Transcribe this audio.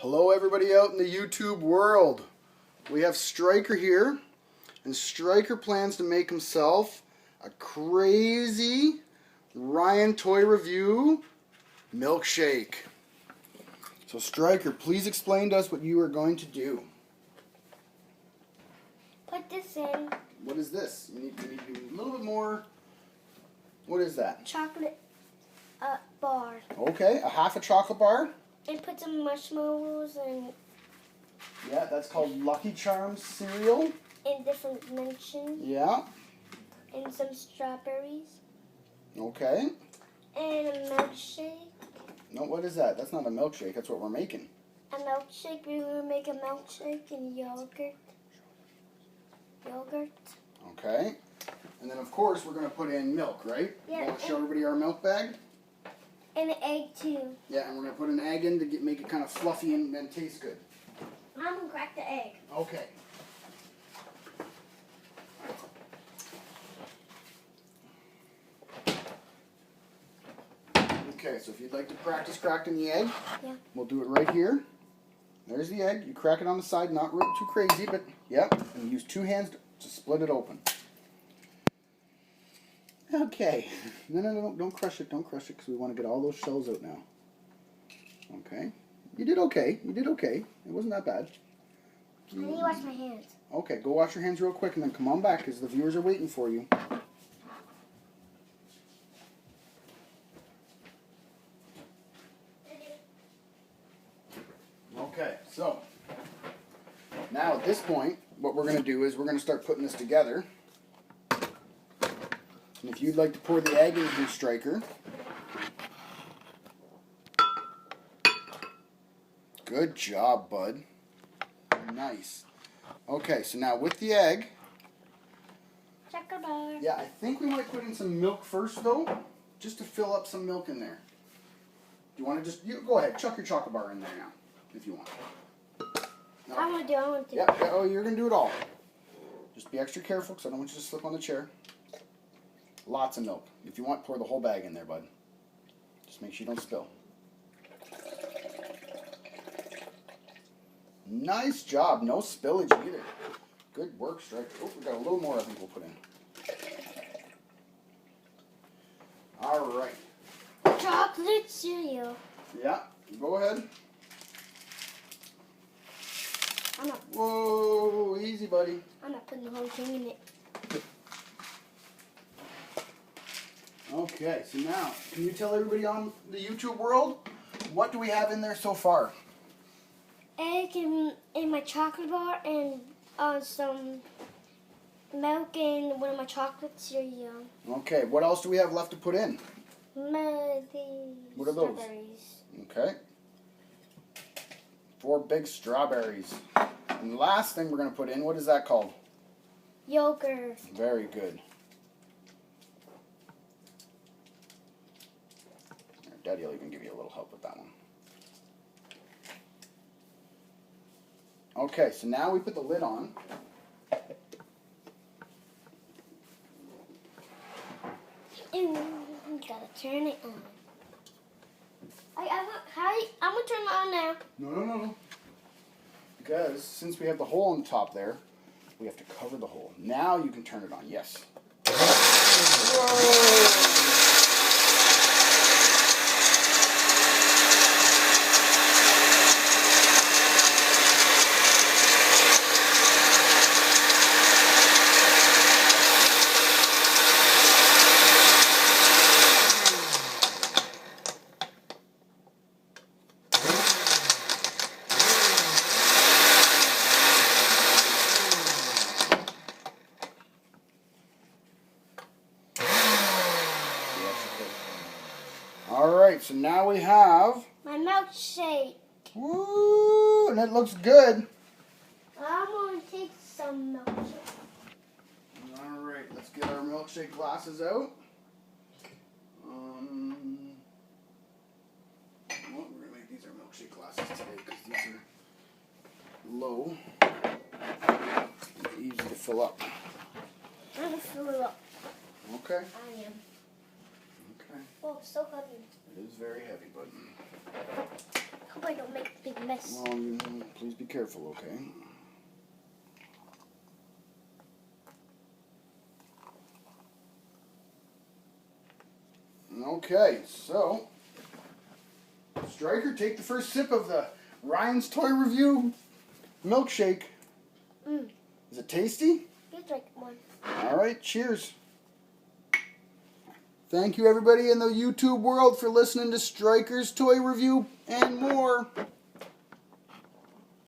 Hello everybody out in the YouTube world. We have Stryker here, and Stryker plans to make himself a crazy Ryan Toy Review milkshake. So Stryker, please explain to us what you are going to do. Put this in. What is this? You need to do a little bit more. What is that? Chocolate bar. Okay, a half a chocolate bar. And put some marshmallows and Yeah, that's called Lucky Charms cereal. in different dimensions. Yeah. And some strawberries. Okay. And a milkshake. No, what is that? That's not a milkshake. That's what we're making. A milkshake. We will make a milkshake and yogurt. Okay. And then, of course, we're going to put in milk, right? Yeah. You want to show everybody our milk bag? And an egg too. Yeah, and we're going to put an egg in to make it kind of fluffy and taste good. I'm going to crack the egg. Okay. Okay, so if you'd like to practice cracking the egg, yeah, we'll do it right here. There's the egg. You crack it on the side, not too crazy, but yep. And use two hands to split it open. Okay. No, don't crush it. Don't crush it because we want to get all those shells out now. Okay. You did okay. You did okay. It wasn't that bad. I need to wash my hands. Okay, go wash your hands real quick and then come on back because the viewers are waiting for you. Okay, so now at this point, what we're going to do is we're going to start putting this together. And if you'd like to pour the egg into Stryker. Good job, bud. Nice. Okay, so now with the egg. Chocolate bar. Yeah, I think we might put in some milk first, though, just to fill up some milk in there. Do you want to just, go ahead, chuck your chocolate bar in there now, if you want. No. I want to do. Yeah, oh, you're going to do it all. Just be extra careful, because I don't want you to slip on the chair. Lots of milk. If you want, pour the whole bag in there, bud. Just make sure you don't spill. Nice job. No spillage either. Good work, Stryker. Oh, we got a little more I think we'll put in. All right. Chocolate cereal. Yeah, go ahead. I'm not. Whoa, easy, buddy. I'm not putting the whole thing in it. Okay, so now, can you tell everybody on the YouTube world, what do we have in there so far? Egg in my chocolate bar and some milk in one of my chocolate cereal. Okay, what else do we have left to put in? What are those? Strawberries. Okay. 4 big strawberries. And the last thing we're going to put in, what is that called? Yogurt. Very good. Daddy will even give you a little help with that one. Okay, so now we put the lid on. And gotta turn it on. I'm gonna turn it on now. No. Because since we have the hole on the top there, we have to cover the hole. Now you can turn it on. Yes. Whoa. Alright, so now we have my milkshake. Woo! And it looks good. I'm going to take some milkshake. Alright, let's get our milkshake glasses out. Well, we're going to make these our milkshake glasses today because these are low and easy to fill up. I'm going to fill it up. Okay. I am. Okay. Oh, it's so heavy. It is very heavy, but Hope I don't make a big miss. Well, please be careful, okay? Okay, so Stryker, take the first sip of the Ryan's Toy Review milkshake. Is it tasty? Just like one. All right, cheers. Thank you, everybody in the YouTube world, for listening to Stryker's Toy Review and more.